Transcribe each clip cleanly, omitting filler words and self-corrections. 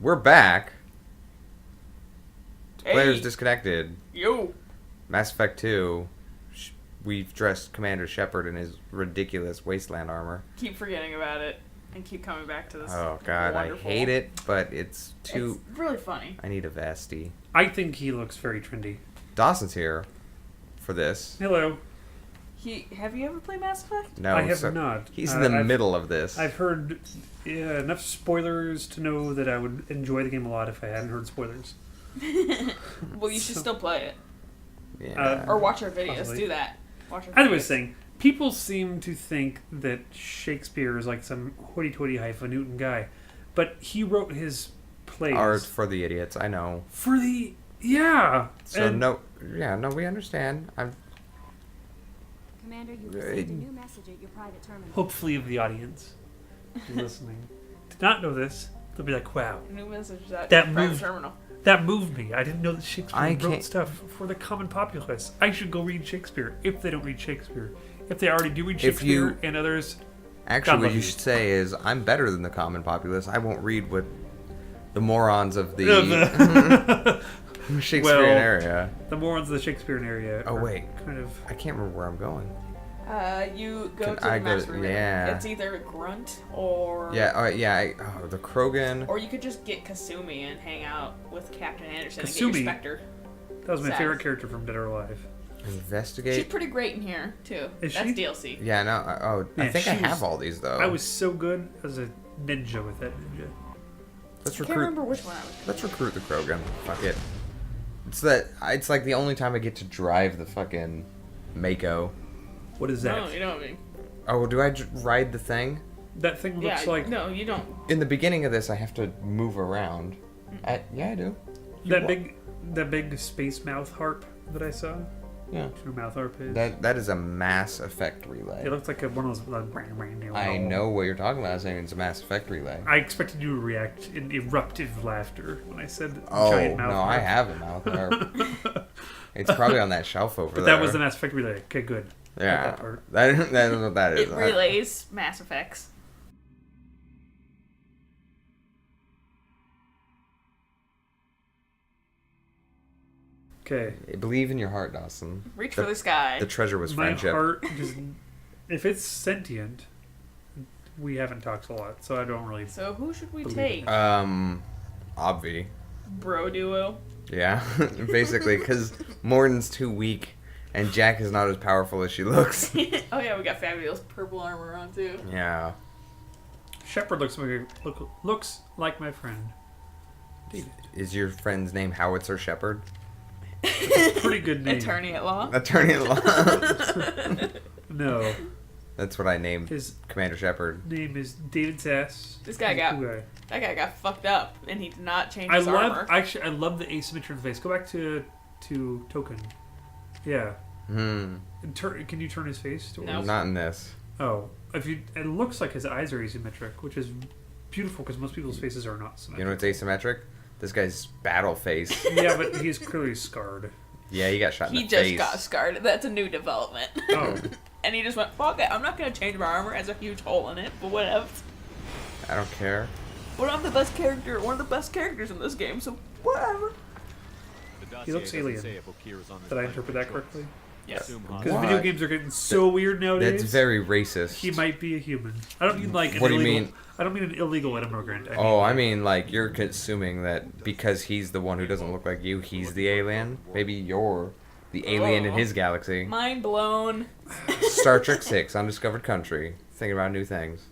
We're back. Hey. Players Disconnected. Yo. Mass Effect 2. We've dressed Commander Shepard in his ridiculous wasteland armor. Keep forgetting about it and keep coming back to this. Oh god, wonderful. I hate it, but it's too... It's really funny. I need a vestie. I think he looks very trendy. Dawson's here for this. Hello. Have you ever played Mass Effect? No, I have not. He's in the middle of this. I've heard enough spoilers to know that I would enjoy the game a lot if I hadn't heard spoilers. Well, you should still play it. Yeah. Or watch our videos. Possibly. Do that. Watch our As I was videos. saying, people seem to think that Shakespeare is like some hoity-toity highfalutin guy, but he wrote his plays Art for the idiots, I know. for the... Yeah. So and we understand. Commander, you received a new message at your private terminal. hopefully of the audience listening did not know this. They'll be like, wow, New message that That private moved- terminal. that moved me. I didn't know that Shakespeare I wrote can't- stuff for the common populace. I should go read Shakespeare if they don't read Shakespeare. If they already do read Shakespeare and others... Actually, what love you you. should say is, I'm better than the common populace. I won't read what the morons of the Shakespearean area. The morons of the Shakespearean area. Oh, are wait. Kind of. I can't remember where I'm going. You go Can to I the go master to- room. yeah. It's either Grunt or... The Krogan. Or you could just get Kasumi and hang out with Captain Anderson and Kasumi? get your Spectre. That was my Sad. favorite character from Dead or Alive. She's Investigate. pretty great in here, too. Is That's she? DLC. Yeah, no. I Yeah, think I she was- have all these though. I was so good as a ninja with that ninja. Let's I can't recruit. remember which one I was. Let's recruit the Krogan. Fuck it. It's like the only time I get to drive the fucking Mako. What is that? No, you know what I mean. Oh, do I ride the thing? That thing looks Yeah, like no, you don't. In the beginning of this, I have to move around. Yeah, I do. that big space mouth harp that I saw. Yeah. True mouth harp is. That is a Mass Effect relay. It looks like one of those. I know what you're talking about. Saying it's a Mass Effect relay. I expected you to react in eruptive laughter when I said Oh giant mouth no, harp. I have a mouth harp. It's probably on that shelf over But there. that was the Mass Effect relay. Okay, good. Yeah, That part. that is what that is. It relays Mass Effects. Okay. Believe in your heart, Dawson. Reach for the sky. The treasure was My friendship. heart just. If it's sentient, we haven't talked a lot, so I don't really. So who should we Believe take? it. Obvi. Bro duo. Yeah, basically, because Morden's too weak, and Jack is not as powerful as she looks. Oh yeah, we got fabulous purple armor on too. Yeah. Shepard looks like my friend. David. Is your friend's name Howitzer Shepard? Pretty good name. Attorney at law. Attorney at law. No. That's what I named His Commander Shepard. name is David Sass. This guy He's a got cool guy. that guy got fucked up, and he did not change I his armor. love the asymmetry of the face. Go back to Token. Yeah. Can you turn his face to No. Not in this. Oh, it looks like his eyes are asymmetric, which is beautiful because most people's faces are not You know symmetric. what's asymmetric? This guy's battle face. Yeah, but he's clearly scarred. Yeah, he got shot in He the just face. got scarred. That's a new development. Oh, And he just went, fuck it, I'm not gonna change my armor. It has a huge hole in it, but whatever. I don't care. But I'm the best character, one of the best characters in this game, so whatever. he looks alien. Did I interpret that correctly? Yes. Because What? video games are getting so weird nowadays. That's very racist. He might be a human. I don't mean like an What do you illegal. mean? I don't mean an illegal immigrant. I mean, like, you're assuming that because he's the one who doesn't look like you, he's the alien? Maybe you're the alien in his galaxy. Mind blown. Star Trek 6, Undiscovered Country. Thinking about new things.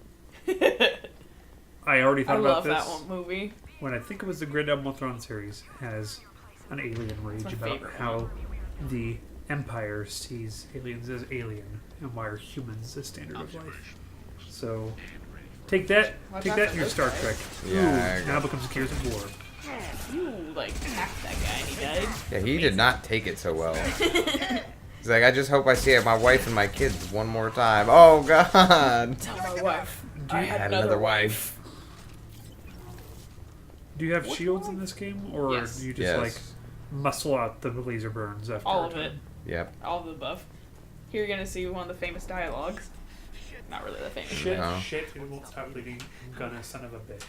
I already I thought about love this that one movie. when I think it was the Grand Admiral Thrawn series has an alien rage My about favorite how the Empire sees aliens as alien and why are humans the standard of life. So take that, Watch take out that for in your those Star guys. Trek. Yeah, Ooh, now becomes Gears of War. You, like, hacked that guy and he died. Yeah, he did not take it so well. He's like, I just hope I see my wife and my kids one more time. Oh, God. Tell my wife. Do you I had Another wife. Do you have shields in this game, or Yes. do you just Yes. like muscle out the laser burns after? All a of time? it. Yep. All of the above. Here you're gonna see one of the famous dialogues. not really that famous. Shit, No. shit, it won't stop bleeding. I'm gonna son of a bitch.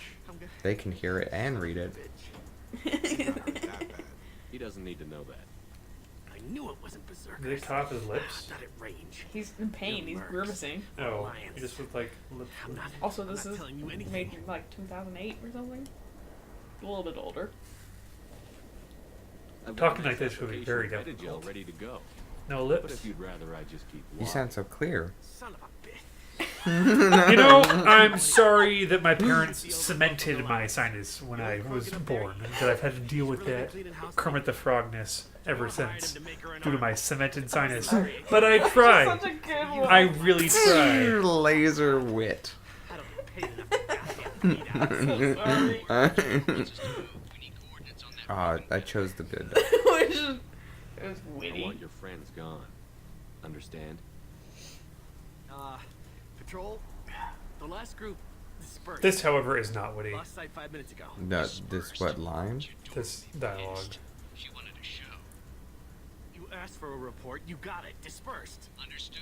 They can hear it and read it. He doesn't need to know that. I knew it wasn't berserkers. Did it cut off his lips? Not at range. He's in pain. He's grimacing. No, Alliance. he just looked like lips. I'm not. Also, I'm this not is telling you anything. made in like 2008 or something. A little bit older. I've Talking got like this would be application very ready difficult. ready to go. No But lips. if you'd rather I just keep You walking. sound so clear. Son of a bitch. You know, I'm sorry that my parents cemented my sinus when I was born. That I've had to deal with that Kermit the Frogness ever since due to my cemented sinus. But I try. Such a good one. I really try. Laser wit. I don't get paid enough to goddamn eat out. Sorry. I chose the good. It was I witty. want your friends gone. Understand? Patrol. The last group dispersed. This, however, is not witty. Lost sight 5 minutes ago. No, this what line? This dialogue. She wanted a show. You asked for a report. You got it. Dispersed. Understood.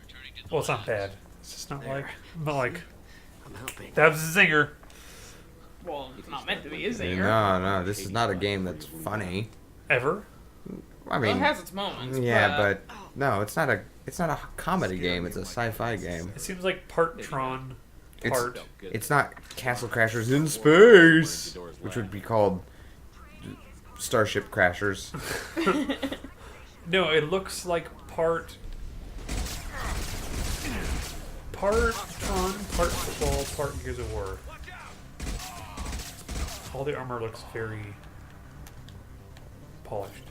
Returning to the Well, it's not bad. It's just not like I'm helping. that was a zinger. Well, it's not meant to be, is it? No, this is not a game that's funny. Ever? I Well, mean, it has its moments. yeah, but no, it's not a comedy game. It's a sci-fi game. It seems like part Tron, It's part. it's not Castle Crashers in space, which would be called Starship Crashers. No, it looks like part Tron, part football, part Gears of War. All the armor looks very polished.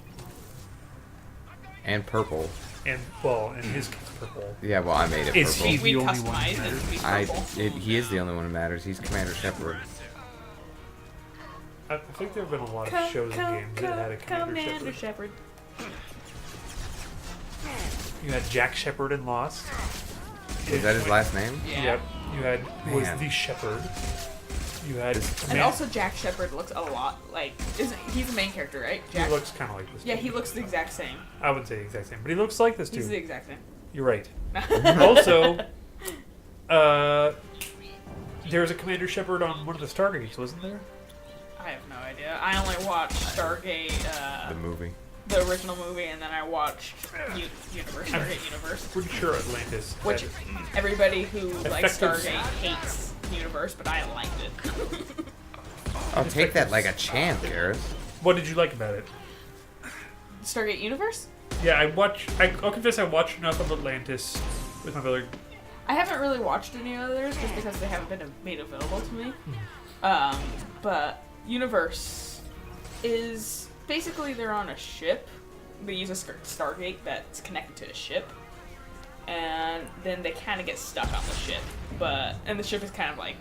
And purple. And, well, in his case, purple. Yeah, well, I made it Is purple. he- we the only one customized who it to be I purple. he is the only one who matters. He's Commander Shepard. I think there have been a lot of shows and games that had a Commander Shepard. Shepard. You had Jack Shepard in Lost. Is that his last name? Yeah. Yep. You had was Man. the Shepherd. You had And Command- also, Jack Shepard looks a lot like. He's the main character, right? Jack. he looks kind of like this. Yeah, dude. he looks the exact same. I wouldn't say the exact same, but he looks like this He's dude. the exact same. You're right. Also, there was a Commander Shepard on one of the Stargates, wasn't there? I have no idea. I only watched Stargate, The movie. the original movie, and then I watched Universe, Stargate Universe. Pretty sure Atlantis. Which had it. everybody who likes Effective- Stargate hates Universe, but I liked it. I'll take that like a champ, Gareth. What did you like about it? Stargate Universe? Yeah, I'll confess I watched enough of Atlantis with my brother. I haven't really watched any others just because they haven't been made available to me. But Universe is basically they're on a ship. They use a Stargate that's connected to a ship, and then they kind of get stuck on the ship. And the ship is kind of like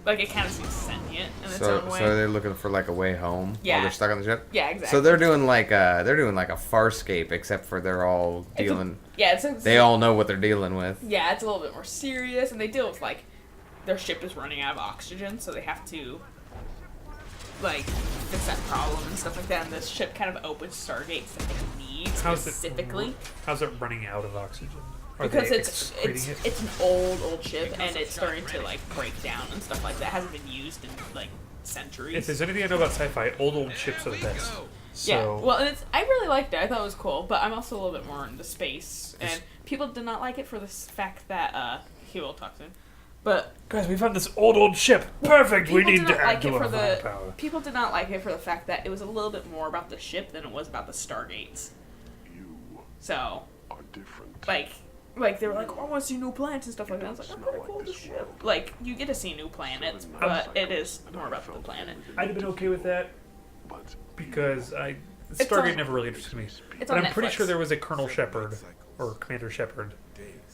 it kind of seems sentient in its own way. So they're looking for like a way home Yeah. while they're stuck on the ship. Yeah, exactly. So they're doing like a Farscape, except for they're all dealing. They all know what they're dealing with. Yeah, it's a little bit more serious, and they deal with like their ship is running out of oxygen, so they have to like fix that problem and stuff like that. And this ship kind of opens stargates that they need specifically How's it running out of oxygen? Are because they it's excreting it? it's an old ship, and it's starting to like break down and stuff like that. It hasn't been used in like centuries. If there's anything I know about sci-fi, old ships are the best. So, Yeah, well, and I really liked it. I thought it was cool, but I'm also a little bit more into space, and people did not like it for the fact that he will talk soon. But guys, we found this old ship. Perfect. We people need did to not add like to it our for the firepower. people did not like it for the fact that it was a little bit more about the ship than it was about the stargates. So, like they were like, oh, I want to see new planets and stuff like that. I was like, I'm pretty cool with the ship. Like you get to see new planets, but it is more about the planet. I'd have been okay with that because It's Stargate on- never really interested me. It's But on I'm pretty Netflix. sure there was a Colonel Shepard or Commander Shepard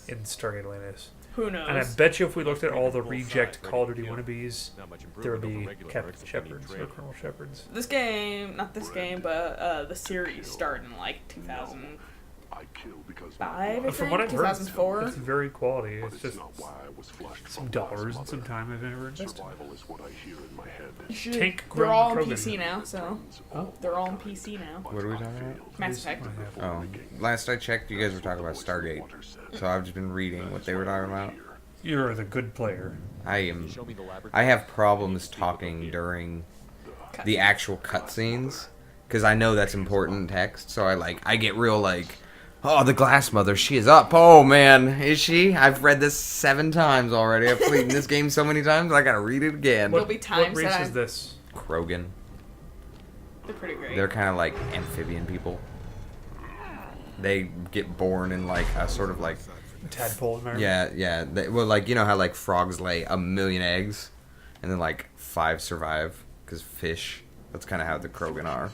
in Stargate Atlantis. Who knows? And I bet you if we looked at all the reject Call of Duty wannabes, Not much there would improvement over be regular Captain Rex Shepards or training. Colonel Shepards. This game, not this game, but the series started in like 2005, I But from think, what I've heard, 2004. it's very quality. It's just some dollars and some time I've never invested. You should- Tank they're Grown all on Krogan. PC now, so they're all on PC now. What are we talking about? Mass Effect. Oh, last I checked, you guys were talking about Stargate. So I've just been reading what they were talking about. You're the good player. I am. Show me the laboratory. I have problems talking during the actual cutscenes because I know that's important text. So I get real like, oh, the Glass Mother, she is up. Oh man, is she? I've read this 7 times already. I've played this game so many times. I gotta read it again. There'll be What times race that is this? Krogan. they're pretty great. They're kind of like amphibian people. They get born in like a sort of like Tadpole environment. yeah. Well, like you know how like frogs lay 1,000,000 eggs, and then like 5 survive because fish. That's kind of how the Krogan are,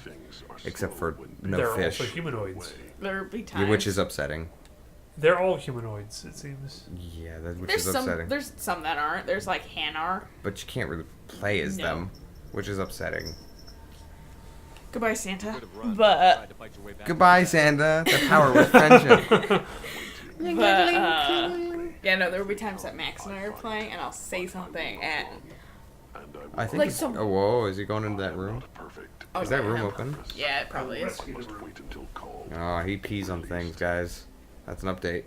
except for no They're fish, also humanoids. There'll be times. which is upsetting. They're all humanoids, it seems. Yeah, which There's is some. upsetting. There's some that aren't. There's like Hanar. But you can't really play as No. them, which is upsetting. Goodbye, Santa. Could have run. But Tried to fight your way back. Goodbye, Santa. The power with friendship. yeah, no, there will be times that Max and I are playing, and I'll say something, and I think. Like It's, some- oh, whoa! Is he going into that room? oh, Is that room yeah. open? Yeah, it probably is. Oh, he pees on things, guys. That's an update.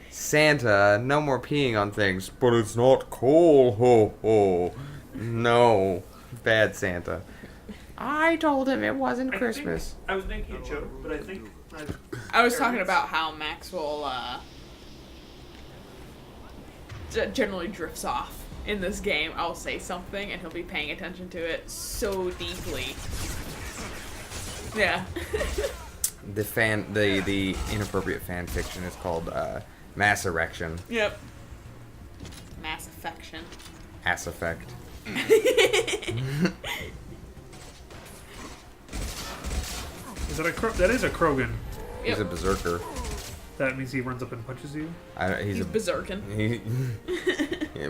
Santa, no more peeing on things. But it's not cold. Ho ho. No, bad Santa. I told him it wasn't Christmas. I was making a joke, but I think I was talking about how Max will generally drifts off in this game. I'll say something, and he'll be paying attention to it so deeply. Yeah. The inappropriate fan fiction is called Mass Erection. Yep. Mass affection. Ass Effect. is that is a Krogan. He's a berserker. That means he runs up and punches you. He's He's a berserking.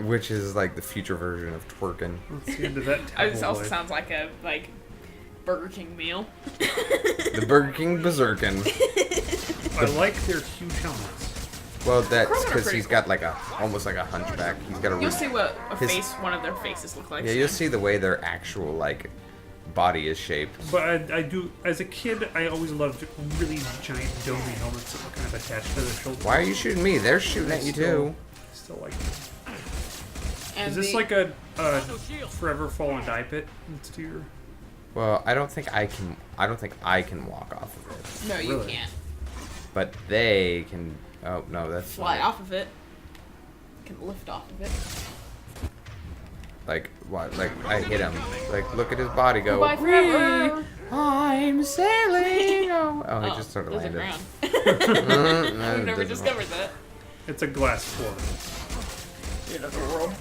which is like the future version of twerking. That's the end of that This tadpole also boy. sounds like a Burger King meal. The Burger King berserkin. I like their huge helmets. Well, that's Krogan are because pretty he's cool. got like almost like a hunchback. He's got a. You'll see what His- one of their faces look like. Yeah, you'll see the way their actual like body is shaped. But I do, as a kid, I always loved really giant domy helmets that were kind of attached to their shoulders. Why are you shooting me? They're shooting at you too. Still like them. And Is this the- like a forever fall and die pit? It's to your... Well, I don't think I can. I don't think I can walk off of it. No, you Really? can't. But they can. Oh no, that's Fly not- off of it. You can lift off of it. Like what? Like I hit him. Like look at his body go. Goodbye forever. "Whee! I'm sailing. Oh, he Oh, just sort of doesn't landed. ground. No, We've it never doesn't discovered that. It's a glass floor. In another world.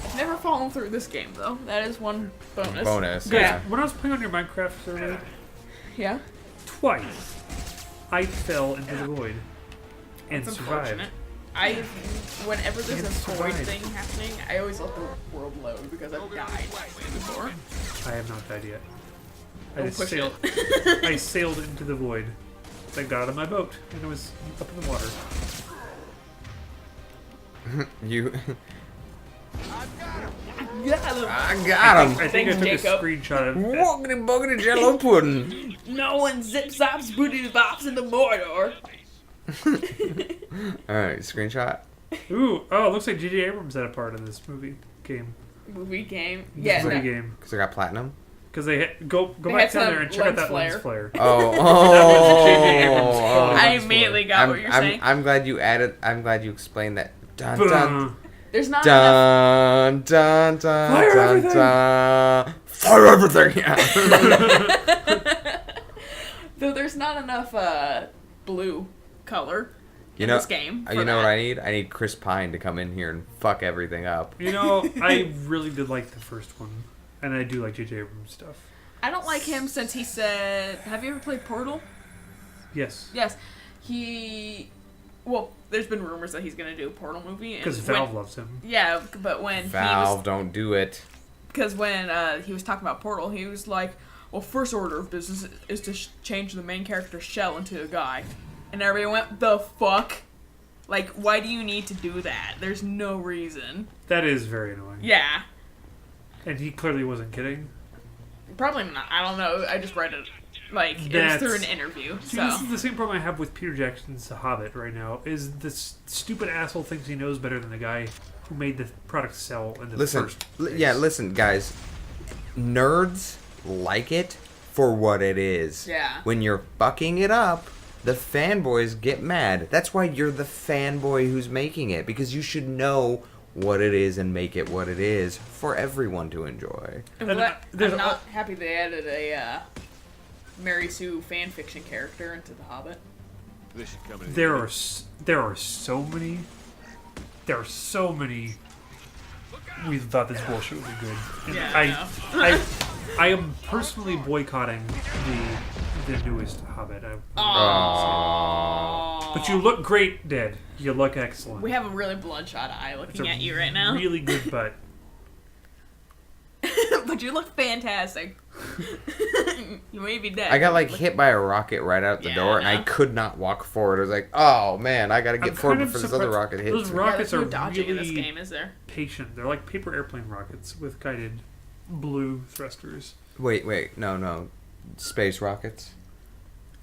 I've never fallen through this game though. That is one bonus. Bonus. Guys, Yeah. when I was playing on your Minecraft server, Yeah. twice, I fell into the void and It's survived. unfortunate. Whenever there's And a void survived. thing happening, I always let the world load because I've died before. I have not died yet. I Don't just push sailed. I sailed into the void. I got out of my boat and it was up in the water. You. Yeah. I got him. I think Thanks, I took Jacob. a screenshot of it. Woggity boggity jello pudding. No one zip zops booty bops in the Mordor. Alright, screenshot. Ooh, oh, it looks like J.J. Abrams had a part in this movie game. Movie game. Yeah. movie No. game. Because I got platinum. Because they go They back had down some there and check out that lens lens flare. Oh, J.J. Abrams quality I lens immediately flare. got what you're saying. I'm glad you added. I'm glad you explained that. Dun dun There's not enough. dun dun dun Fire dun everything! dun. Fire everything! Yeah. Though there's not enough blue color You in know, this game. you know what I need? I need Chris Pine to come in here and fuck everything up. You know, I really did like the first one. And I do like J.J. Abrams stuff. I don't like him since he said. Have you ever played Portal? Yes. Yes. Well, there's been rumors that he's gonna do a Portal movie. Because Valve loves him. Yeah, but when Valve, don't do it. Because when he was talking about Portal, he was like, well, first order of business is to change the main character's shell into a guy. And everybody went, the fuck? Like, why do you need to do that? There's no reason. That is very annoying. Yeah. And he clearly wasn't kidding. Probably not. I don't know. I just read it Like, it was through an interview. See, So this is the same problem I have with Peter Jackson's The Hobbit right now, is this stupid asshole thinks he knows better than the guy who made the product sell in the first place. Yeah, listen, guys. Nerds like it for what it is. Yeah. When you're fucking it up, the fanboys get mad. That's why you're the fanboy who's making it, because you should know what it is and make it what it is for everyone to enjoy. I'm not happy they added a Mary Sue fanfiction character into The Hobbit. This should come in There are so many. We thought this bullshit would be good. And Yeah, I am personally boycotting the newest Hobbit. But you look great, Dead. You look excellent. We have a really bloodshot eye It's looking a at you right now. Really good butt. But you look fantastic. You may be dead. I got like hit by a rocket right out the Yeah, door, I and I know. could not walk forward. I was like, "Oh man, I gotta get I'm forward kind of before this other surprised- rocket hits." Those me." rockets yeah, are there's no dodging in this really game, is there? patient. They're like paper airplane rockets with guided blue thrusters. Wait, no, space rockets.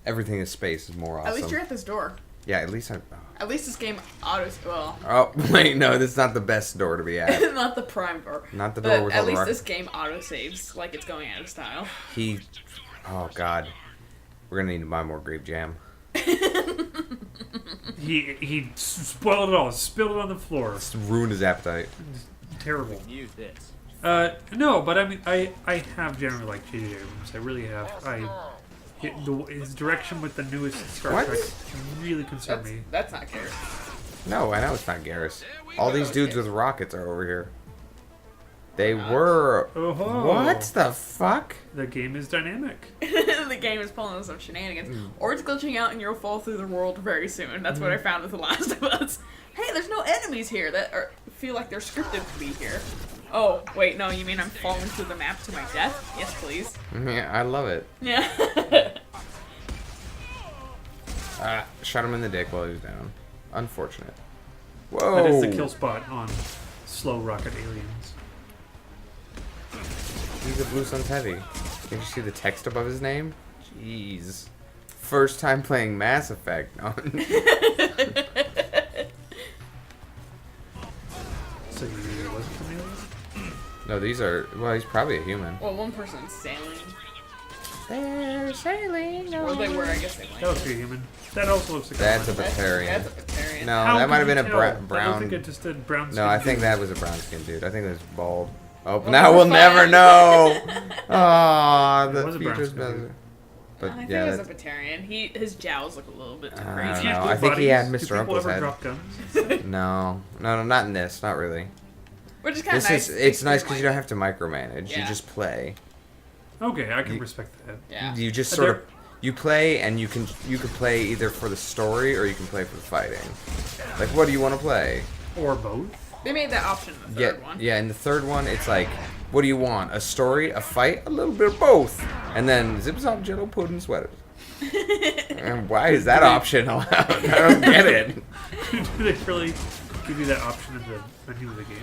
Everything in space is more awesome. At least you're at this door. Yeah, at least I'm. At least this game well, Oh wait, no, this is not the best door to be at. not the prime door. Not the door But with all at the least rockets. this game auto-saves like it's going out of style. Oh god, we're gonna need to buy more grape jam. He spoiled it all. Spilled it on the floor. It's ruined his appetite. Terrible. Use this. No, but I mean, I have generally liked J.J. Abrams. I really have. His direction with the newest Star What? Trek really concerned me. That's not Garrett. No, I know it's not Garrus. All these dudes with rockets are over here. They were. Oh-ho. What the fuck? The game is dynamic. The game is pulling some shenanigans. Or it's glitching out and you'll fall through the world very soon. That's what I found with The Last of Us. Hey, there's no enemies here that feel like they're scripted to be here. Oh, wait, no, you mean I'm falling through the map to my death? Yes, please. Yeah, I love it. Yeah. Shot him in the dick while he was down. Unfortunate. Whoa. That is the kill spot on slow rocket aliens. He's a Blue Sun's heavy. Can't you see the text above his name? Jeez. First time playing Mass Effect. So you really wasn't from aliens? No, these are. Well, he's probably a human. Well, one person's sailing. They're sailing. Or they were, I guess they That went. looks like a human. That also looks like That's a a Batarian. That's a Batarian. No, How that might have could been a you tell? I brown. don't think it just did brown skin. No, I think dude. that was a brown skinned dude. I think it was bald. Oh, Well, now we're we'll never fine. know. Aw, It the was a brown future's skin dude. better. But I think yeah, it was that's, a Batarian. His jowls look a little bit too I crazy. don't Yeah, know. blue I think he had bodies. Mr. Do people Uncle's ever head. drop guns? No, not in this. Not really. Which is kind of This nice. is. It's nice because you don't have to micromanage. You Yeah. just play. Okay, I can respect that. Yeah. You just But sort there- of. You play and you can play either for the story or you can play for the fighting. Like, what do you want to play? Or both. They made that option in the Yeah, third one. yeah. In the third one, it's like, what do you want? A story, a fight, a little bit of both, and then zip zop jello pudding sweaters. And why is that option allowed? I don't get it. Do they really give you that option in the menu of the game?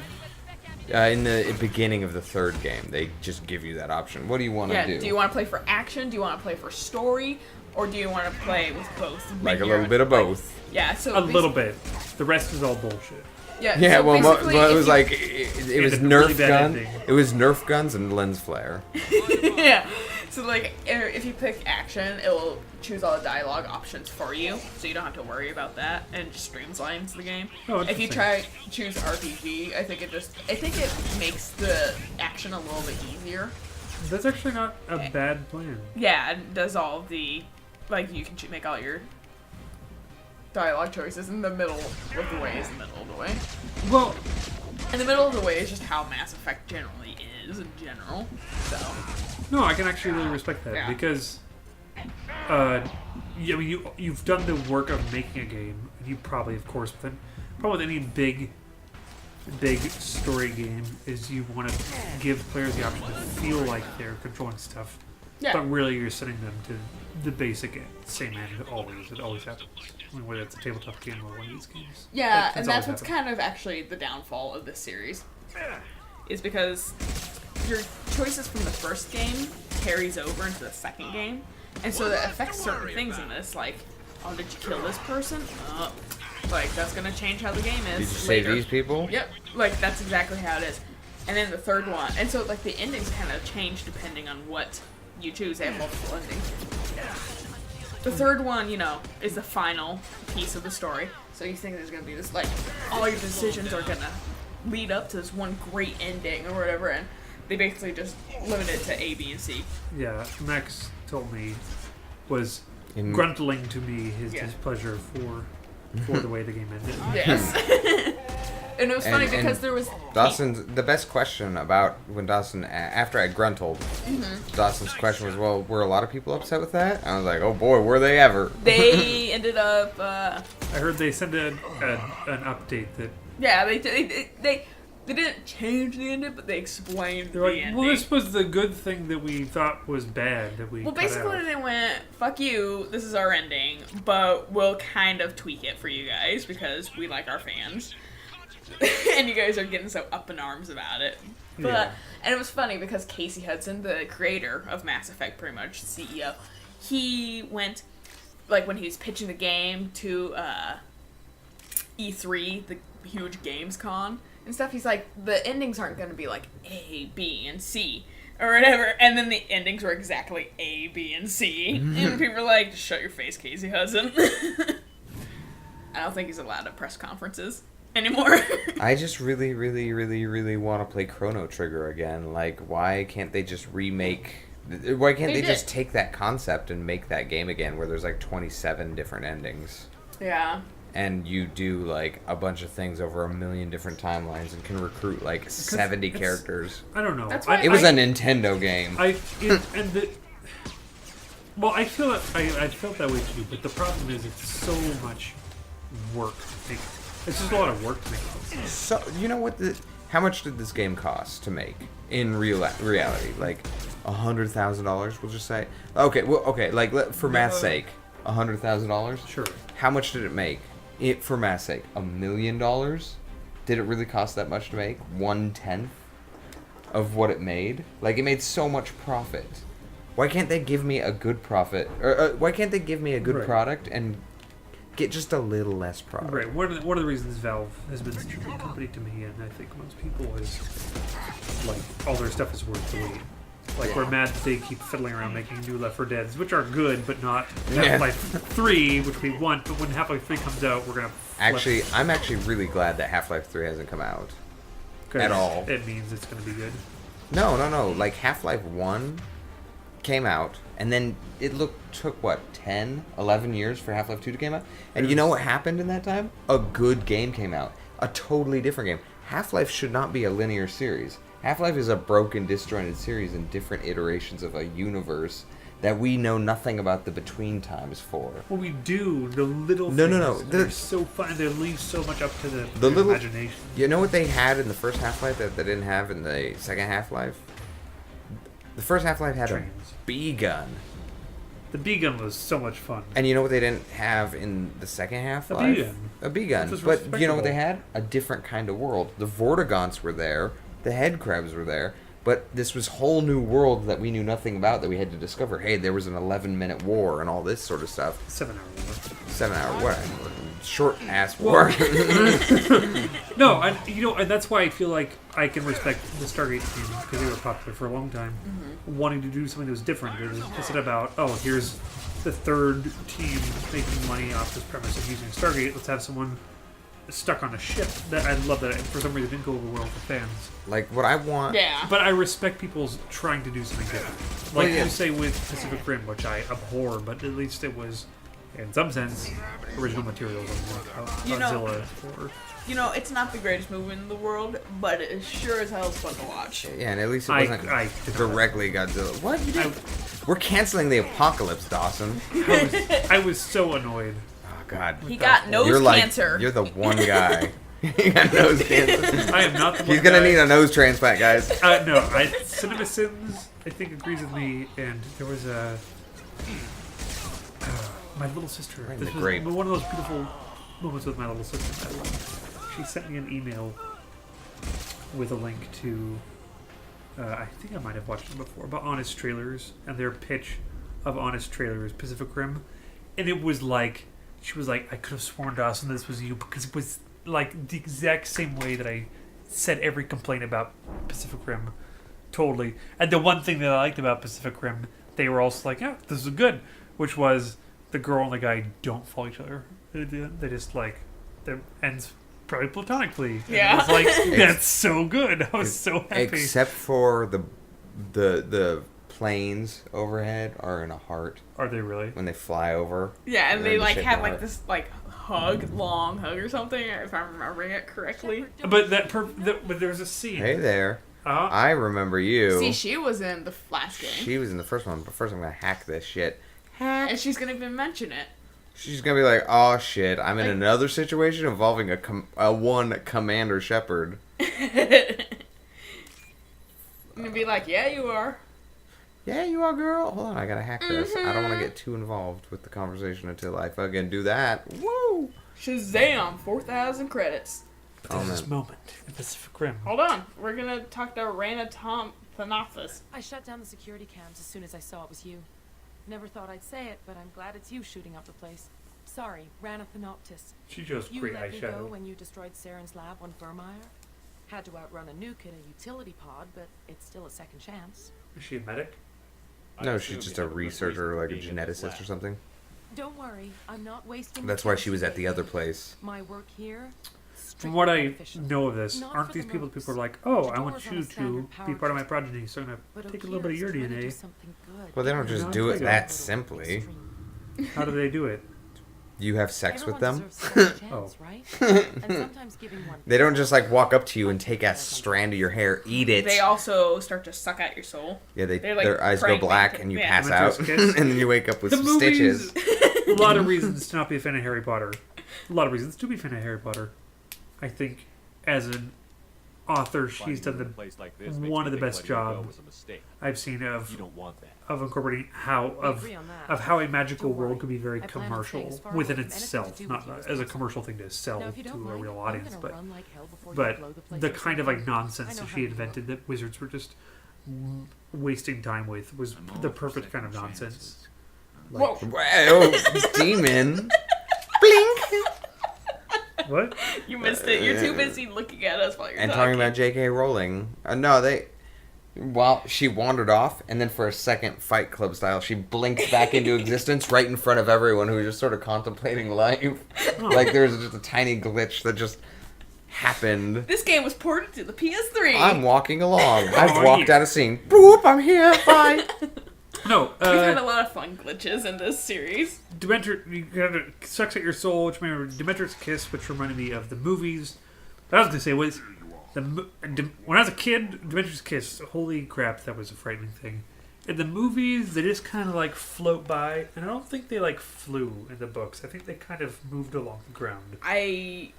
In the beginning of the third game, they just give you that option. What do you want to Yeah, do? do you want to play for action? Do you want to play for story? Or do you want to play with both? Like Make a your- little bit of both. Yeah, so A little bit. The rest is all bullshit. Yeah, Yeah, so well, basically, it if was you- like it was a Nerf really bad gun. ending. It was Nerf guns and lens flare. yeah. So like, if you pick action, it will choose all the dialogue options for you, so you don't have to worry about that, and it just streamlines the game. Oh, If you interesting. choose RPG, I think it makes the action a little bit easier. That's actually not a bad plan. Yeah, it does all of the, like, you can make all your dialogue choices in the middle of the way is the middle of the way. Well, In the middle of the way is just how Mass Effect generally is in general. So no, I can actually really respect that Yeah. because, you've done the work of making a game, and you probably, of course, probably with any big story game, is you want to give players the option to feel like they're controlling stuff, yeah, but really you're sending them to the basic same end always. It always happens. I mean, whether it's a tabletop game or one of these games. yeah, and that's always what's happened. kind of actually the downfall of this series, is because your choices from the first game carries over into the second game, And so that affects certain things in this, like, oh, did you kill this person? Like, that's gonna change how the game is. Did you save later. these people? Yep, like, that's exactly how it is. And then the third one, and so, like, the endings kind of change depending on what you choose. They have multiple endings. The third one, you know, is the final piece of the story. So you think there's gonna be this, like, all your decisions are gonna lead up to this one great ending or whatever, and they basically just limit it to A, B, and C. Yeah, Max told me was In- gruntling to me his Yeah. displeasure for the way the game ended. Yes. And it was funny And- because and there was Dawson's the best question about when Dawson after I gruntled. Dawson's question was, "Well, were a lot of people upset with that?" I was like, "Oh boy, were they ever?" they ended up I heard they sent an update that yeah, they didn't change the ending, but they explained they're the like, ending. well, this was the good thing that we thought was bad that we Well, cut basically out. they went, fuck you, this is our ending, but we'll kind of tweak it for you guys because we like our fans. And you guys are getting so up in arms about it. But Yeah. And it was funny because Casey Hudson, the creator of Mass Effect, pretty much, CEO, he went, like, when he was pitching the game to E3, the huge games con and stuff, he's like, the endings aren't going to be like A, B, and C, or whatever. And then the endings were exactly A, B, and C. And people were like, just shut your face, Casey Hudson. I don't think he's allowed at press conferences anymore. I just really, really, really, really want to play Chrono Trigger again. Like, why can't they just remake? Why can't They they did. just take that concept and make that game again, where there's like 27 different endings, Yeah. and you do like a bunch of things over a million different timelines and can recruit like 70 it's- characters. I don't know. That's why It was a Nintendo game. I feel it. I felt that way too. But the problem is, it's so much work to make. It's just a lot of work to make. So you know what? How much did this game cost to make in reality? Like $100,000, we'll just say. Okay, well, okay. Like for math's sake, $100,000. Sure. How much did it make? It for math's sake, $1 million. Did it really cost that much to make? 1/10 of what it made. Like it made so much profit. Why can't they give me a good profit? Or why can't they give me a good Right. product and get just a little less profit? Right. One of the reasons Valve has been such a good company to me, and I think most people, is like all their stuff is worth the wait. Like we're mad that they keep fiddling around making new Left 4 Deads, which are good, but not Yeah. Half-Life 3, which we want. But when Half-Life 3 comes out, we're gonna Actually, I'm actually really glad that Half-Life 3 hasn't come out. at all. It means it's gonna be good. No. Like Half-Life 1 came out, and then it took what, 10, 11 years for Half-Life 2 to come out? And you know what happened in that time? A good game came out. A totally different game. Half-Life should not be a linear series. Half-Life is a broken, disjointed series in different iterations of a universe that we know nothing about the between times for. Well, we do the little No, things. no, no, They're the- so fun. They leave so much up to the little- imagination. You know what they had in the first Half-Life that they didn't have in the second Half-Life? The first Half-Life had Trains. a B-gun. The B-gun was so much fun. And you know what they didn't have in the second Half-Life? B-gun. A B-gun. Which is But you know what they respectable. had? A different kind of world. The Vortigaunts were there. The headcrabs were there. But this was whole new world that we knew nothing about that we had to discover. Hey, there was an 11-minute war and all this sort of stuff. 7-hour war. 7-hour war. Short-ass war. No, and that's why I feel like I can respect the Stargate team, because they were popular for a long time, wanting to do something that was different. Instead about, oh, here's the third team making money off this premise of using Stargate, let's have someone stuck on a ship. That I love that. For some reason, it didn't go over well with the fans. Like, what I want... Yeah. But I respect people's trying to do something different. Like yeah. you say with Pacific Rim, which I abhor, but at least it was, in some sense, original material. Like You know- Godzilla or... You know, it's not the greatest movie in the world, but it sure as hell is fun to watch. Yeah, and at least it I wasn't did not- directly Godzilla. What? You did? I- We're canceling the apocalypse, Dawson. I was so annoyed. Oh, God. He got nose You're like, cancer. you're the one guy. He got nose cancer. I am not the one He's gonna guy- need a nose transplant, guys. No, CinemaSins, I think, agrees with me, and there was a... my little sister. Right in This the was grape. one of those beautiful moments with my little sister that I love. She sent me an email with a link to... I think I might have watched them before, but Honest Trailers, and their pitch of Honest Trailers, Pacific Rim, and it was like she was like, I could have sworn, Dawson, this was you, because it was like the exact same way that I said every complaint about Pacific Rim. Totally. And the one thing that I liked about Pacific Rim, they were also like, yeah, this is good, which was the girl and the guy don't fall each other. They just like, it ends probably platonically. Yeah. And it's like, that's so good. I was so happy. Except for the planes overhead are in a heart Are they really? when they fly over. Yeah, and They're they in the like shape have of a like heart. this like long hug or something, if I'm remembering it correctly. But but there was a scene. Hey there. Uh, I remember you. See, she was in the last game, She was in the first one, but first I'm gonna hack this shit. and she's gonna even mention it. She's gonna be like, "Oh shit, I'm in Like- another situation involving a one Commander Shepard." And be like, yeah, you are. Yeah, you are, girl. Hold on, I gotta hack this. I don't want to get too involved with the conversation until I fucking do that. Woo! Shazam, 4,000 credits. but there's this man. moment in Pacific Rim. Hold on, we're gonna talk to Rana Thanafis. I shut down the security cams as soon as I saw it was you. Never thought I'd say it, but I'm glad it's you shooting up the place. Sorry, Ranathanoptis. She chose You great let me go eyeshadow. when you destroyed Saren's lab on Vermeer. Had to outrun a nuke in a utility pod, but it's still a second chance. Is she a medic? No, she's just a researcher, like a geneticist or something. Don't worry, I'm not wasting. That's your why time she was at the today. other place. My work here. From what I beneficial. know of this, Not aren't for these the people mercs. people are like, oh, The I want door's on you a to standard be power part of my grid. progeny, so I'm gonna But take a little bit of your Okeera's trying to do DNA. something good. Well, they don't just do it that simply. How do they do it? You have sex with Everyone them? deserves a second Oh. chance, right? And sometimes giving one They don't just like walk up to you and take a strand of your hair, eat it. They also start to suck out your soul. Yeah, They're, like, their eyes go pregnant. black and you Yeah. pass out, Dementor's kiss. and then you wake up with The some movies. stitches. A lot of reasons to not be a fan of Harry Potter. A lot of reasons to be a fan of Harry Potter. I think, as an author, she's done one of the best job I've seen You of don't want that. incorporating how We agree on that. of how a magical Don't worry. world could be very I plan on staying commercial as far within away from anything itself, to do not with you as as a possible. commercial thing to sell Now, if you to don't a mind, real I'm audience, gonna but run like hell before you blow the place the to kind of like something. I nonsense know that how she you invented roll. that wizards were just wasting time with was I'm all the for perfect kind of second nonsense. Whoa. Wow, demon. Blink. What? You missed it. You're too busy looking at us while you're And talking about J.K. Rowling. No, well, she wandered off, and then for a second, Fight Club style, she blinked back into existence right in front of everyone who was just sort of contemplating life. Like there was just a tiny glitch that just happened. This game was ported to the PS3. I'm walking along. I've Oh, walked yeah. out of scene. Boop, I'm here. Bye. No, We've had a lot of fun glitches in this series. Dementor, you gotta sucks at your soul, which remember Dementor's Kiss, which reminded me of the movies. What I was gonna say was when I was a kid, Dementor's Kiss. Holy crap, that was a frightening thing. In the movies, they just kind of like float by, and I don't think they like flew in the books. I think they kind of moved along the ground. I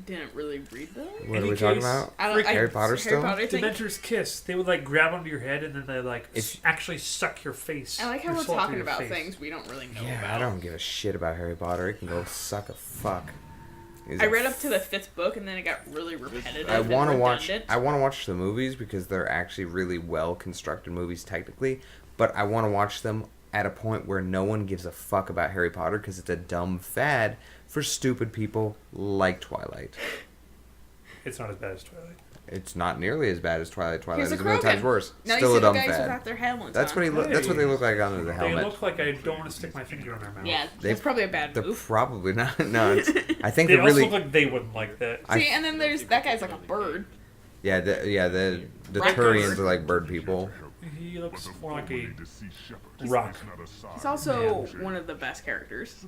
didn't really read them. What are Any we talking case, about? I Harry Potter still? Harry Potter thing. Dementor's Kiss. They would like grab onto your head, and then they like If- actually suck your face. I like how your we're soul through talking your about face. things we don't really know Yeah, about. I don't give a shit about Harry Potter. It can go suck a fuck. I read up to the 5th book and then it got really repetitive. I want to and watch. redundant. I want to watch the movies because they're actually really well constructed movies technically. But I want to watch them at a point where no one gives a fuck about Harry Potter because it's a dumb fad for stupid people like Twilight. It's not as bad as Twilight. It's not nearly as bad as Twilight. Twilight Here's is a a million times Krogan. worse. Now Still you a see the dumb guys fad. without their helmets That's on. what that's what they look like under the They helmet. look like I don't want to stick my finger in their mouth. Yeah, They- that's probably a bad They're move. probably not. No, I think They they're also really. look like they wouldn't like that. I- See, and then there's that guy's like a bird. The Right. Turians are like bird people. He looks more like a rock. He's also one of the best characters.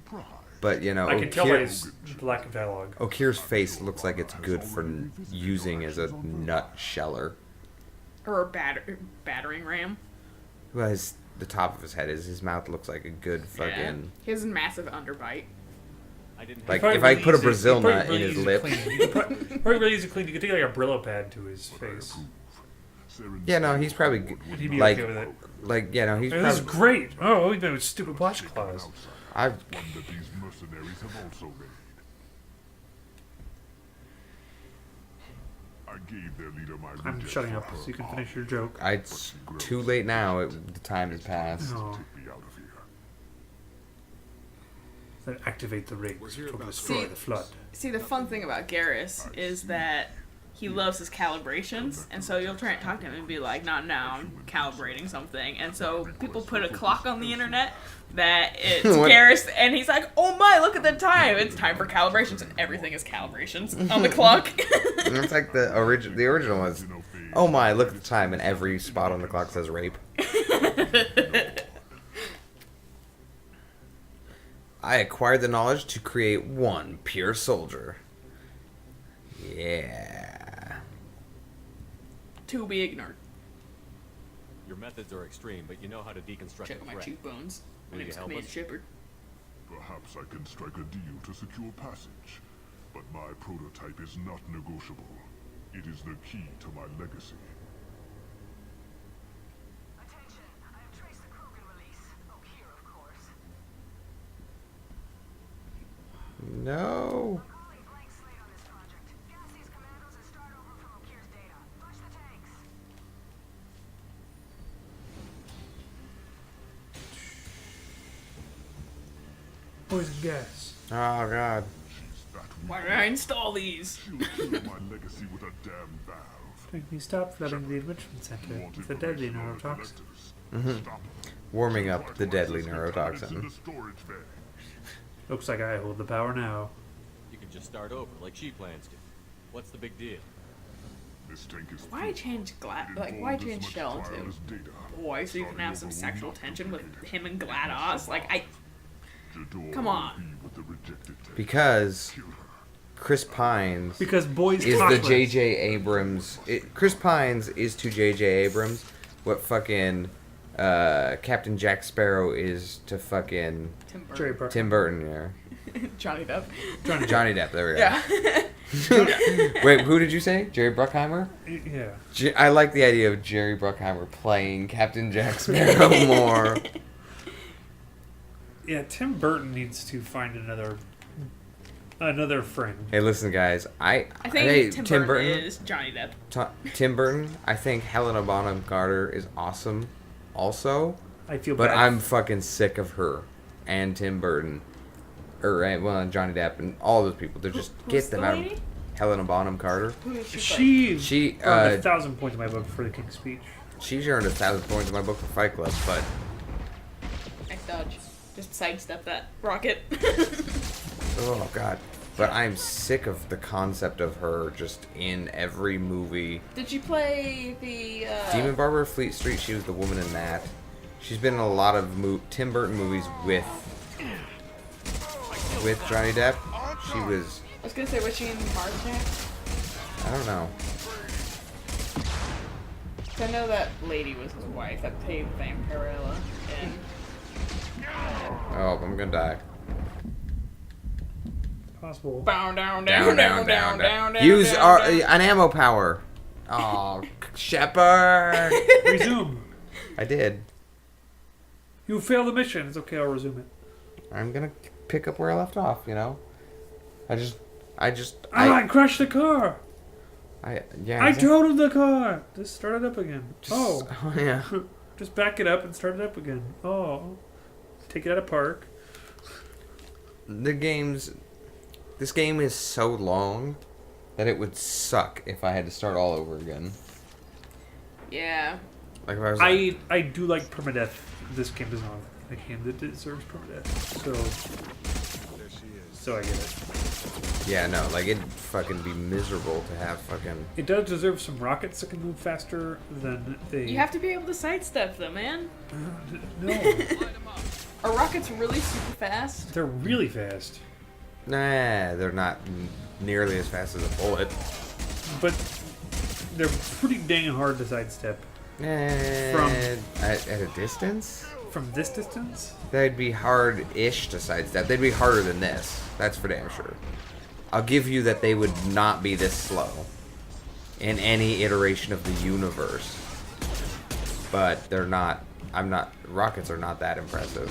But you know, I can tell by his lack of dialogue. Okir's face looks like it's good for using as a nut sheller. Or a battering ram. Well, the top of his head is. His mouth looks like a good Yeah. fucking. He has a massive underbite. I didn't Like, have if I put a He's Brazil probably nut in really his easy to lip. clean. You could probably really easy to clean. You could take like a Brillo pad to his face. Yeah, no, he's probably g- And he'd be like, okay with it. like, yeah, no, he's Hey, this is probably. great. Oh, we've been with stupid washcloths. I've One that these mercenaries have also made. I gave their leader my I'm reject shutting for up her so you can arm. finish your joke. It's too late now. The time has passed. Oh. Take me out of here. Then activate the rings, which will destroy See- the flood. See, the fun thing about Garrus is that he loves his calibrations, and so you'll try and talk to him and be like, "Not now, I'm calibrating something." And so people put a clock on the internet that it's What? Garrus, and he's like, "Oh my, look at the time! It's time for calibrations," and everything is calibrations on the clock. It's like the original was. Oh my! Look at the time, and every spot on the clock says rape. I acquired the knowledge to create one pure soldier. Yeah. To be ignored. Your methods are extreme, but you know how to deconstruct Check a my threat. cheekbones. My Will you name's help Command us? Shepard. Perhaps I can strike a deal to secure passage. But my prototype is not negotiable. It is the key to my legacy. Attention, I have traced the Krogan release. Oh, here, of course. No. I'm calling blank slate on this project. Gas these commandos and start over from Okir's data. Push the tanks. Poison gas. Oh god. She's that Why weak. did I install these? She'll kill my legacy with a damn valve. Make me stop flooding the enrichment center Want with the deadly information on the neurotoxin. collectors? Stop. Warming up the deadly Supply components in neurotoxin. the storage bay. Looks like I hold the power now. You can just start over, like she plans to. What's the big deal? This tank is Why change glass? Like, why change Shell into boy so you can have some sexual tension with him and GLaDOS? Like, come on. Because Chris Pines Because boys is the cockroach. J.J. Abrams. Chris Pines is to J.J. Abrams what fucking Captain Jack Sparrow is to fucking Tim Burton. Jerry Bruckheimer. Tim Burton. Yeah. Johnny Depp. Johnny Depp. There we go. Yeah. Wait, who did you say? Jerry Bruckheimer? Yeah. I like the idea of Jerry Bruckheimer playing Captain Jack Sparrow more. Yeah, Tim Burton needs to find another friend. Hey, listen, guys. I think hey, Tim Burton is Johnny Depp. Tim Burton. I think Helena Bonham Carter is awesome, also. I feel But bad. I'm fucking sick of her and Tim Burton, JohnnyPp and all those people. They're just Who's get them the out. lady? Of Helena Bonham Carter. Who is she? She She earned 1,000 points in my book for the King's Speech. she's earned 1,000 points in my book for Fight Club, but Nice dodge. Just sidestep that rocket. oh god. But I'm sick of the concept of her just in every movie. Did you play the Demon Barber of Fleet Street, she was the woman in that. She's been in a lot of Tim Burton movies with Johnny Depp. She was, I was gonna say, was she in Mars Attack? I don't know. 'Cause I know that lady was his wife that played Vampirella. And Oh, I'm gonna die. Possible. down, down. Use down. an ammo power. Oh, Shepard. Resume. I did. You failed the mission. It's okay, I'll resume it. I'm gonna pick up where I left off. You know. I crashed the car. Yeah. I totaled the car. Just start it up again. Oh yeah. Just back it up and start it up again. Oh. Take it out of park. This game is so long that it would suck if I had to start all over again. Yeah. Like if I was. I do like permadeath. This game does not. A game that deserves permadeath. So I get it. Yeah, no, like it'd fucking be miserable to have fucking. It does deserve some rockets that can move faster than they. You have to be able to sidestep them, man. No, Are rockets really super fast? they're really fast, Nah, they're not nearly as fast as a bullet. but they're pretty dang hard to sidestep. At a distance, From this distance, they'd be hard-ish to sidestep. They'd be harder than this. That's for damn sure. I'll give you that they would not be this slow in any iteration of the universe. But they're not. Rockets are not that impressive,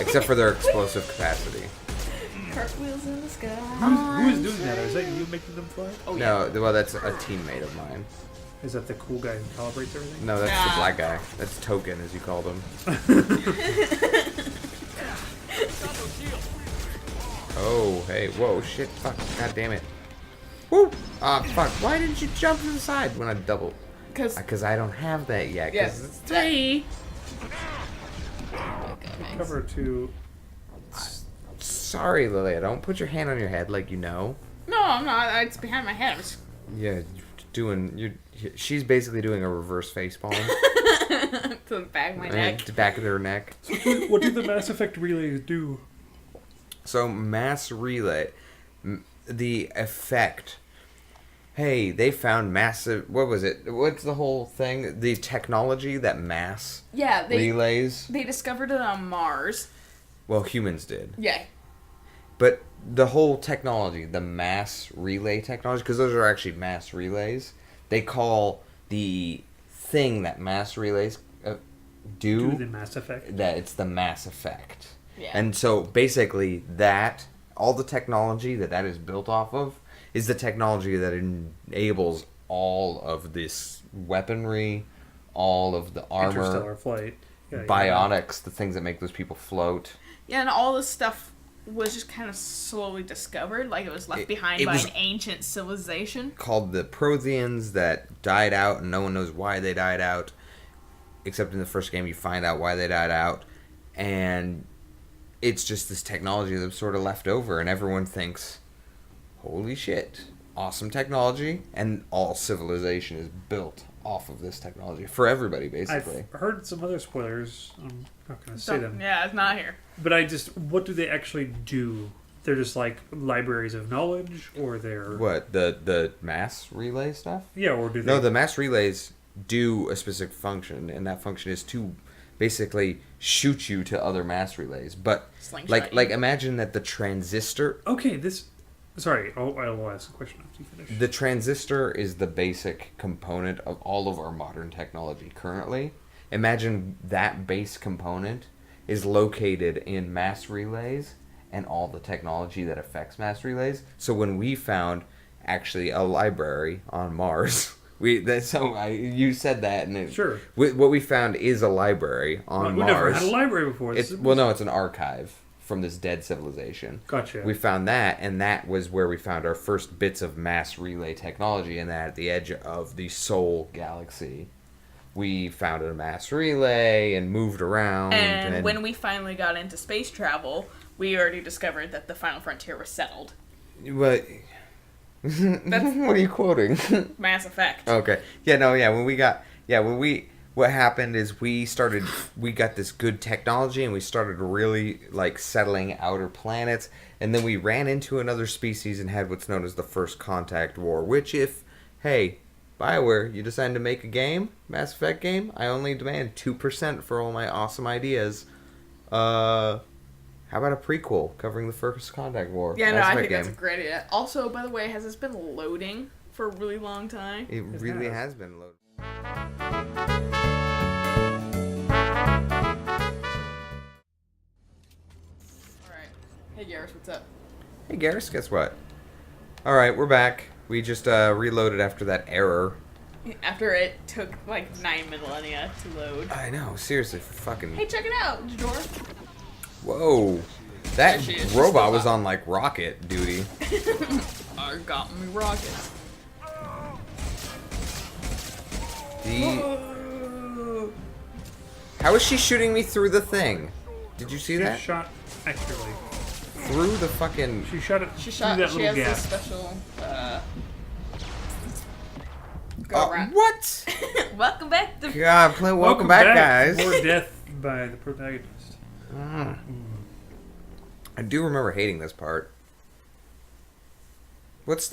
except for their explosive capacity. Cartwheels in the sky. Who is doing that? Is that you making them fly? Oh, yeah. No, well, that's a teammate of mine. Is that the cool guy who calibrates everything? No, that's Nah. the black guy. That's Token, as you called him. Oh, hey, whoa, shit, fuck, god damn it. Woo! Ah, fuck, why didn't you jump to the side when I double? Because I don't have that yet, because it's 3. Cover 2. Sorry, Lilia, don't put your hand on your head like you know. No, I'm not. It's behind my head. I'm just... Yeah, she's basically doing a reverse facepalm. to the back of my neck. To the back of her neck. What do the Mass Effect relays do? So, mass relay, the effect. Hey, they found massive. What was it? What's the whole thing? The technology that mass relays. They discovered it on Mars. Well, humans did. Yeah. But the whole technology, the mass relay technology, because those are actually mass relays. They call the thing that mass relays do the Mass Effect. That it's the Mass Effect. Yeah. And so basically that, all the technology that is built off of is the technology that enables all of this weaponry, all of the armor, Interstellar flight. Yeah, bionics, the things that make those people float. Yeah, and all this stuff was just kind of slowly discovered, like it was left behind by an ancient civilization. Called the Protheans that died out, and no one knows why they died out. Except in the first game, you find out why they died out. And it's just this technology that's sort of left over, and everyone thinks, holy shit, awesome technology, and all civilization is built off of this technology for everybody, basically. I've heard some other spoilers. I'm not going to say them. Yeah, it's not here. But what do they actually do? They're just like libraries of knowledge, or they're... What, the mass relay stuff? Yeah, or do they... No, the mass relays do a specific function, and that function is to basically shoot you to other mass relays. But like imagine that the transistor... Okay, Sorry, I will ask a question after you finish. The transistor is the basic component of all of our modern technology currently. Imagine that base component is located in mass relays and all the technology that affects mass relays. So when we found actually a library on Mars... you said that, and sure. What we found is a library on Mars. We've never had a library before. It's an archive from this dead civilization. Gotcha. We found that, and that was where we found our first bits of mass relay technology, and that at the edge of the Sol galaxy. We found a mass relay and moved around. And when we finally got into space travel, we already discovered that the final frontier was settled. But... what are you quoting? Mass Effect. Okay. What happened is we got this good technology, and we started really like settling outer planets, and then we ran into another species and had what's known as the First Contact War, which BioWare, you decide to make a game, Mass Effect game, I only demand 2% for all my awesome ideas. How about a prequel covering the First Contact War? Yeah, no, I think that's a great idea. Also, by the way, has this been loading for a really long time? It really has been loading. Alright. Hey, Garrus, what's up? Hey, Garrus, guess what? Alright, we're back. We just reloaded after that error. After it took like 9 millennia to load. I know, seriously, for fucking... Hey, check it out, Jador. Whoa. That robot was on, like, rocket duty. I got me rockets. How is she shooting me through the thing? Did you see that? She shot accurately. Through the fucking... She shot it through that little has gap. this special, go around. What? Welcome back to... God, welcome back, guys. More death by the protagonist. I do remember hating this part. Is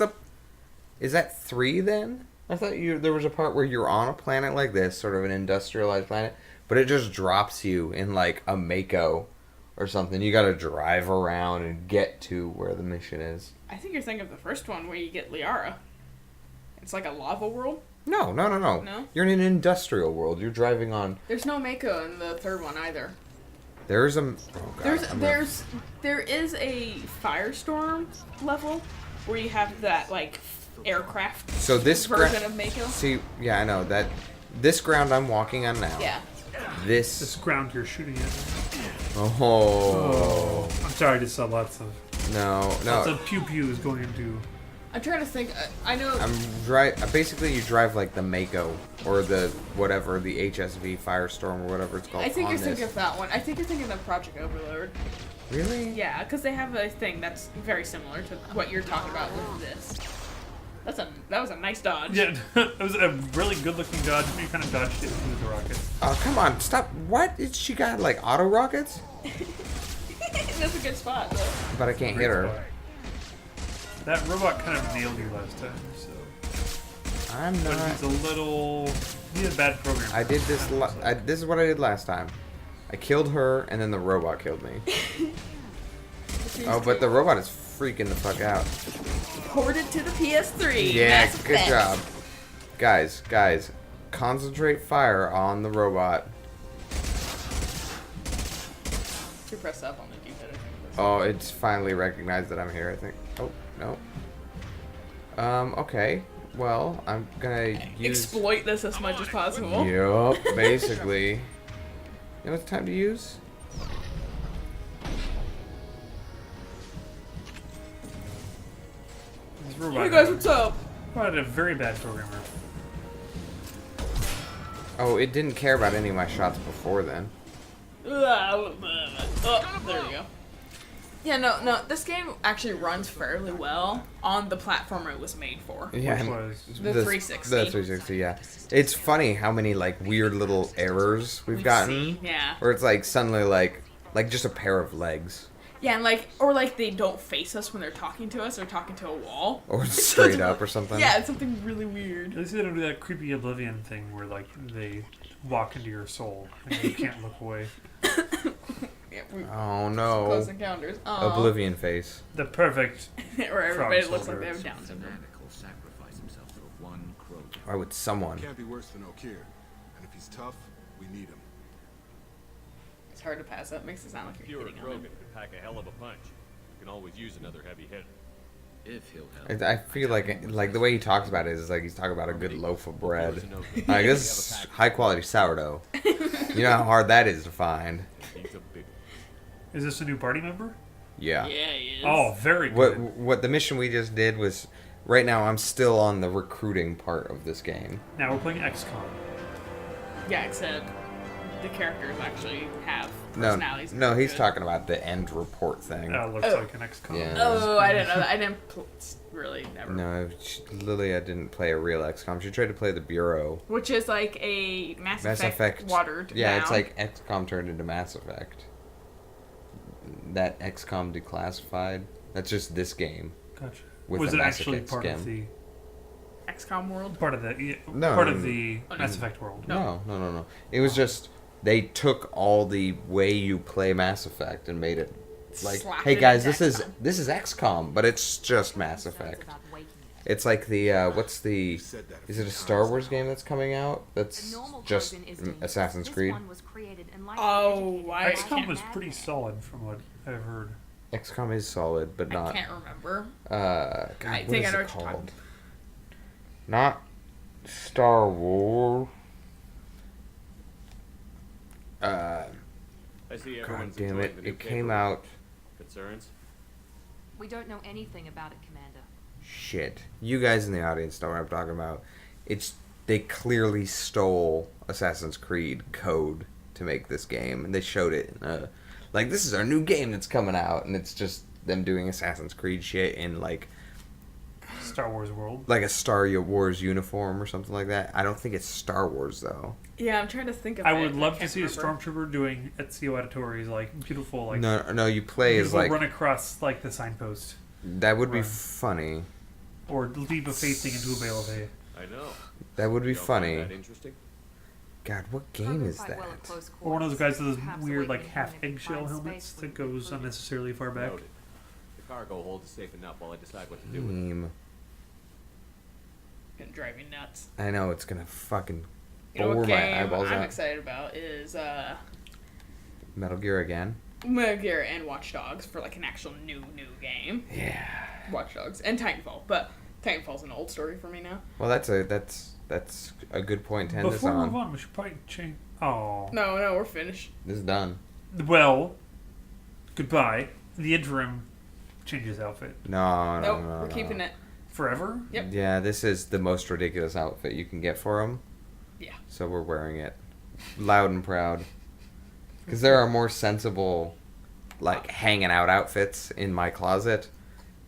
that 3 then? I thought there was a part where you're on a planet like this, sort of an industrialized planet, but it just drops you in like a Mako or something. You gotta drive around and get to where the mission is. I think you're thinking of the first one where you get Liara. It's like a lava world? No. No? You're in an industrial world. You're driving on... There's no Mako in the third one either. There's a. Oh God, There is a firestorm level where you have that like aircraft So this version of Mako. See, yeah, I know that. This ground I'm walking on now. Yeah. This ground you're shooting at. Oh. I'm sorry, I just saw lots of No. pew pews going into. I'm trying to think. I know. Basically, you drive like the Mako or the whatever, the HSV Firestorm or whatever it's called. I think on you're thinking this. of that one. I think you're thinking of Project Overlord. Really? Yeah, because they have a thing that's very similar to what you're talking about with this. That was a nice dodge. Yeah, it was a really good-looking dodge. You kind of dodged it with the rocket. Oh, come on, stop. What? She got like auto rockets? That's a good spot, though. But I can't hit her. That robot kind of nailed you last time, so. I'm But not. he's a little. He's a bad programmer. I did this. This is what I did last time. I killed her, and then the robot killed me. Oh, but the robot is freaking the fuck out. Ported to the PS3. Yeah, Mass good Effect. job. Guys, concentrate fire on the robot. You press up on the D-pad. Oh, it's finally recognized that I'm here, I think. Oh, no. Okay. Well, I'm gonna use... Exploit this as much as possible. Yup, basically. You know what's time to use? This robot Hey guys, what's up? Robot a very bad programmer. Oh, it didn't care about any of my shots before then. Oh, there we go. Yeah, no, this game actually runs fairly well on the platform it was made for. Yeah, Which and was? The 360. The 360, yeah. It's funny how many like weird little errors we've gotten. seen, yeah. Where it's like suddenly like just a pair of legs. Yeah, and or they don't face us when they're talking to us, they're talking to a wall. Or straight up or something. Yeah, it's something really weird. At least they don't do that creepy Oblivion thing where like they walk into your soul and you can't look away. Yeah, Oh no. Close Encounters. Aw. Oblivion face. The perfect. Where everybody Frog looks like soldier. they have Down syndrome. Sacrifice himself for one crow. Why would someone? Can't be worse than Okir. And if he's tough, we need him. It's hard to pass up. Makes it sound like If you're you're a hitting on Krogan, him. could pack a hell of a punch. You can always use another heavy hitter. If he'll help. I feel like the way he talks about it is like he's talking about a good loaf of bread. Like this is high quality sourdough. You know how hard that is to find. He's a big Is this a new party member? Yeah. Yeah, he is. Oh, very good. What the mission we just did was. Right now, I'm still on the recruiting part of this game. Now we're playing XCOM. Yeah, except the characters actually have No, personalities. no, he's Good. talking about the end report thing. Looks like an XCOM. Yeah. Oh, I didn't know that. I didn't really never. No, Lilia didn't play a real XCOM. She tried to play the Bureau. Which is like a Mass Effect watered Yeah, down. it's like XCOM turned into Mass Effect. That XCOM Declassified. That's just this game. Gotcha. With Was the it Mass actually Effect part of skin. XCOM world. part of the No, part no, of no. the Mass Effect world? No. It was just they took all the way you play Mass Effect and made it like, Slapped hey it guys, into this is XCOM, but it's just Mass Effect. It's like the what's the? Is it a Star Wars game that's coming out? That's just Assassin's Creed. Oh, I XCOM can't, was pretty solid from what I've heard. XCOM is solid, but I not. can't remember. God, I what think is I know it what you're talking called? Not Star Wars. I see God everyone's damn enjoying it! the new It came paper. out. Concerns? We don't know anything about it, Commander. Shit, you guys in the audience know what I'm talking about. They clearly stole Assassin's Creed code to make this game, and they showed it. Like, this is our new game that's coming out, and it's just them doing Assassin's Creed shit in like Star Wars world. like a Star Wars uniform or something like that. I don't think it's Star Wars though. Yeah, I'm trying to think of I it. would love to can't see remember. a stormkeeper doing Ezio Auditore's like beautiful like No, you play as beautiful like run across like the signpost that would be run. funny. or leap of faith thing into a bale of hay. I know. That would be Don't find funny. that interesting? God, what game is that? Or one of those guys with those weird like half eggshell helmets that goes unnecessarily far back. Noted. The cargo hold is safe enough while I decide what to do with it. Game. Gonna drive me nuts. I know it's gonna fucking You know bore what my game eyeballs I'm out. excited about is Metal Gear again. Metal Gear and Watch Dogs for like an actual new game. Yeah. Watch Dogs and Titanfall, but Titanfall's an old story for me now. Well, that's a good point to end this Before we on. move on, we should probably change. Oh. No, we're finished. This is done. Well, goodbye. In the interim, change his outfit. No, Nope, we're keeping it. Forever? Yep. Yeah, this is the most ridiculous outfit you can get for him. Yeah. So we're wearing it loud and proud. Because there are more sensible, like, hanging out outfits in my closet.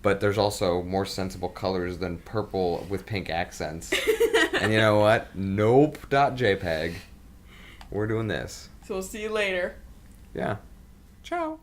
But there's also more sensible colors than purple with pink accents. And you know what? Nope.jpg. We're doing this. So we'll see you later. Yeah. Ciao.